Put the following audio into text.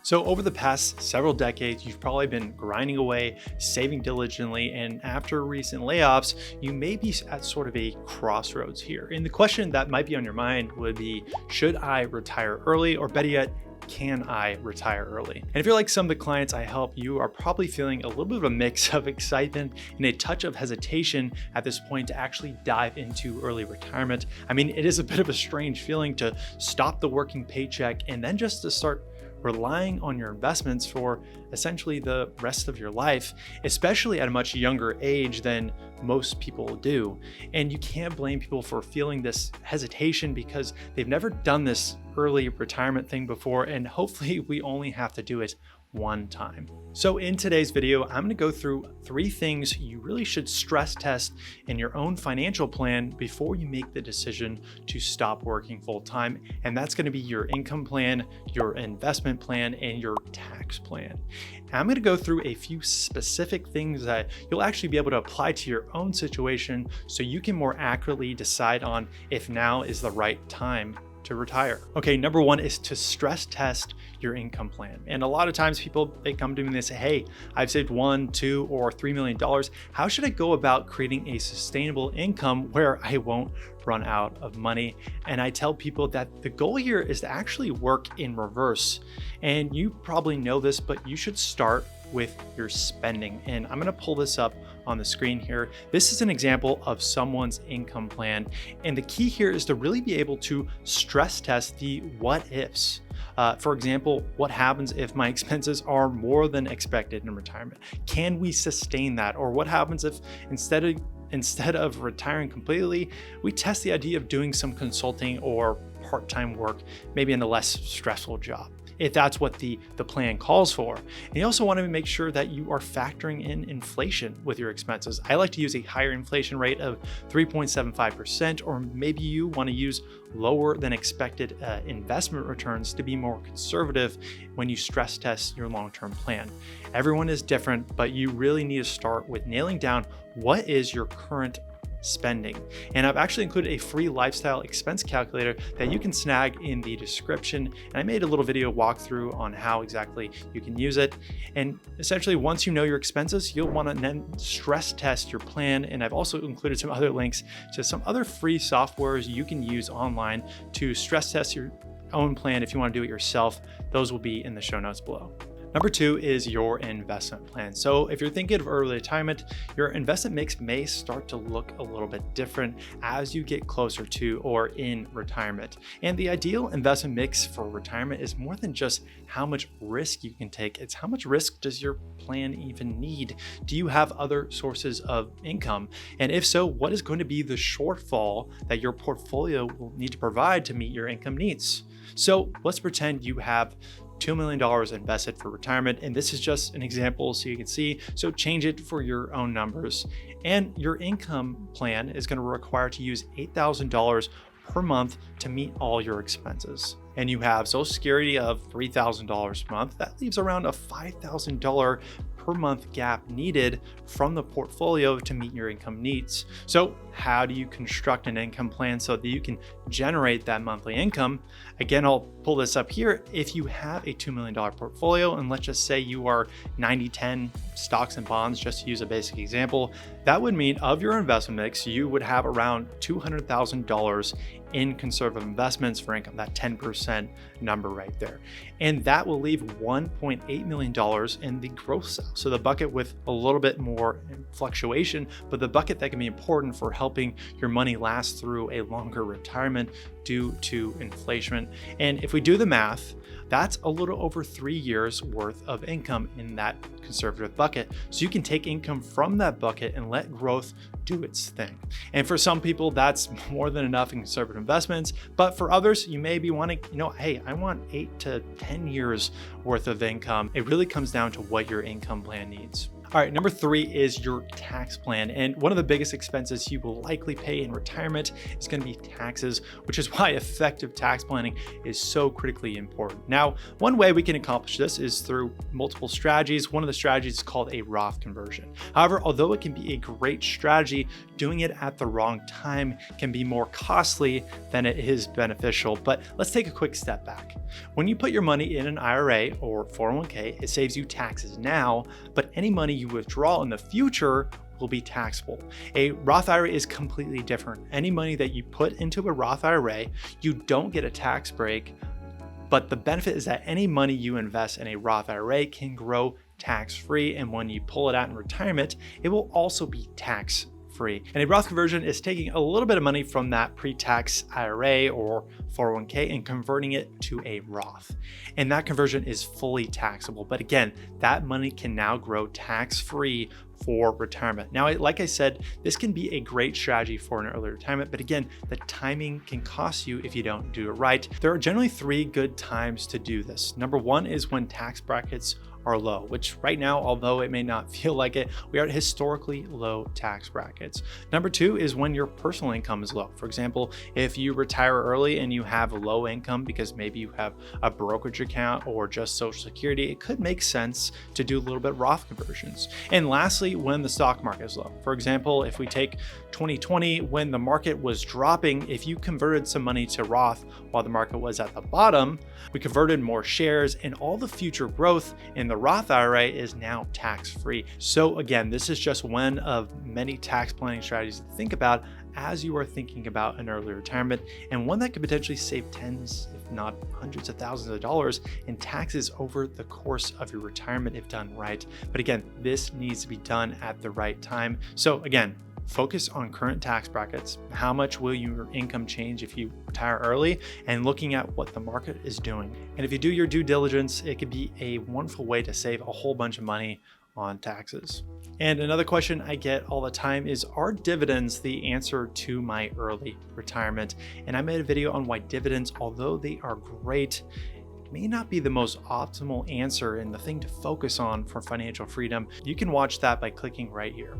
So over the past several decades, you've probably been grinding away, saving diligently, and after recent layoffs, you may be at sort of a crossroads here. And the question that might be on your mind would be, should I retire early, or better yet, can I retire early? And if you're like some of the clients I help, you are probably feeling a little bit of a mix of excitement and a touch of hesitation at this point to actually dive into early retirement. I mean, it is a bit of a strange feeling to stop the working paycheck and then just to start relying on your investments for essentially the rest of your life, especially at a much younger age than most people do. And you can't blame people for feeling this hesitation because they've never done this early retirement thing before, and hopefully we only have to do it one time. So in today's video, I'm going to go through 3 things you really should stress test in your own financial plan before you make the decision to stop working full time. And that's going to be your income plan, your investment plan, and your tax plan. And I'm going to go through a few specific things that you'll actually be able to apply to your own situation so you can more accurately decide on if now is the right time to retire. Okay, number 1 is to stress test your income plan. And a lot of times they come to me and they say, hey, I've saved $1, $2, or $3 million. How should I go about creating a sustainable income where I won't run out of money? And I tell people that the goal here is to actually work in reverse. And you probably know this, but you should start with your spending. And I'm going to pull this up on the screen here. This is an example of someone's income plan. And the key here is to really be able to stress test the what ifs. For example, what happens if my expenses are more than expected in retirement? Can we sustain that? Or what happens if instead of retiring completely, we test the idea of doing some consulting or part-time work, maybe in a less stressful job, if that's what the plan calls for. And you also want to make sure that you are factoring in inflation with your expenses. I like to use a higher inflation rate of 3.75%, or maybe you want to use lower than expected investment returns to be more conservative when you stress test your long-term plan. Everyone is different, but you really need to start with nailing down what is your current spending. And I've actually included a free lifestyle expense calculator that you can snag in the description. And I made a little video walkthrough on how exactly you can use it. And essentially, once you know your expenses, you'll want to then stress test your plan. And I've also included some other links to some other free softwares you can use online to stress test your own plan if you want to do it yourself. Those will be in the show notes below. Number 2 is your investment plan. So if you're thinking of early retirement, your investment mix may start to look a little bit different as you get closer to or in retirement. And the ideal investment mix for retirement is more than just how much risk you can take. It's how much risk does your plan even need? Do you have other sources of income? And if so, what is going to be the shortfall that your portfolio will need to provide to meet your income needs? So let's pretend you have $2 million invested for retirement. And this is just an example so you can see. So change it for your own numbers. And your income plan is going to require to use $8,000 per month to meet all your expenses. And you have Social Security of $3,000 a month. That leaves around a $5,000 per month gap needed from the portfolio to meet your income needs. So how do you construct an income plan so that you can generate that monthly income? Again, I'll pull this up here. If you have a $2 million portfolio, and let's just say you are 90-10 stocks and bonds, just to use a basic example, that would mean of your investment mix, you would have around $200,000 in conservative investments for income, that 10% number right there. And that will leave $1.8 million in the growth cell. So the bucket with a little bit more fluctuation, but the bucket that can be important for helping your money last through a longer retirement due to inflation. And if we do the math, that's a little over 3 years worth of income in that conservative bucket. So you can take income from that bucket and let growth do its thing. And for some people, that's more than enough in conservative investments. But for others, you may be wanting, hey, I want 8 to 10 years worth of income. It really comes down to what your income plan needs. All right, number 3 is your tax plan. And one of the biggest expenses you will likely pay in retirement is going to be taxes, which is why effective tax planning is so critically important. Now, one way we can accomplish this is through multiple strategies. One of the strategies is called a Roth conversion. However, although it can be a great strategy, doing it at the wrong time can be more costly than it is beneficial. But let's take a quick step back. When you put your money in an IRA or 401k, it saves you taxes now, but any money you withdraw in the future will be taxable. A Roth IRA is completely different. Any money that you put into a Roth IRA, you don't get a tax break, but the benefit is that any money you invest in a Roth IRA can grow tax-free, and when you pull it out in retirement, it will also be tax-free. And a Roth conversion is taking a little bit of money from that pre-tax IRA or 401k and converting it to a Roth. And that conversion is fully taxable. But again, that money can now grow tax-free for retirement. Now, like I said, this can be a great strategy for an early retirement, but again, the timing can cost you if you don't do it right. There are generally 3 good times to do this. Number 1 is when tax brackets are low, which right now, although it may not feel like it, we are at historically low tax brackets. Number 2 is when your personal income is low. For example, if you retire early and you have low income because maybe you have a brokerage account or just Social Security, it could make sense to do a little bit Roth conversions. And lastly, when the stock market is low. For example, if we take 2020, when the market was dropping, if you converted some money to Roth while the market was at the bottom, we converted more shares, and all the future growth in the Roth IRA is now tax-free. So again, this is just one of many tax planning strategies to think about as you are thinking about an early retirement, and one that could potentially save tens, if not hundreds of thousands of dollars in taxes over the course of your retirement if done right. But again, this needs to be done at the right time. So again, focus on current tax brackets. How much will your income change if you retire early, and looking at what the market is doing. And if you do your due diligence, it could be a wonderful way to save a whole bunch of money on taxes. And another question I get all the time is, are dividends the answer to my early retirement? And I made a video on why dividends, although they are great, may not be the most optimal answer and the thing to focus on for financial freedom. You can watch that by clicking right here.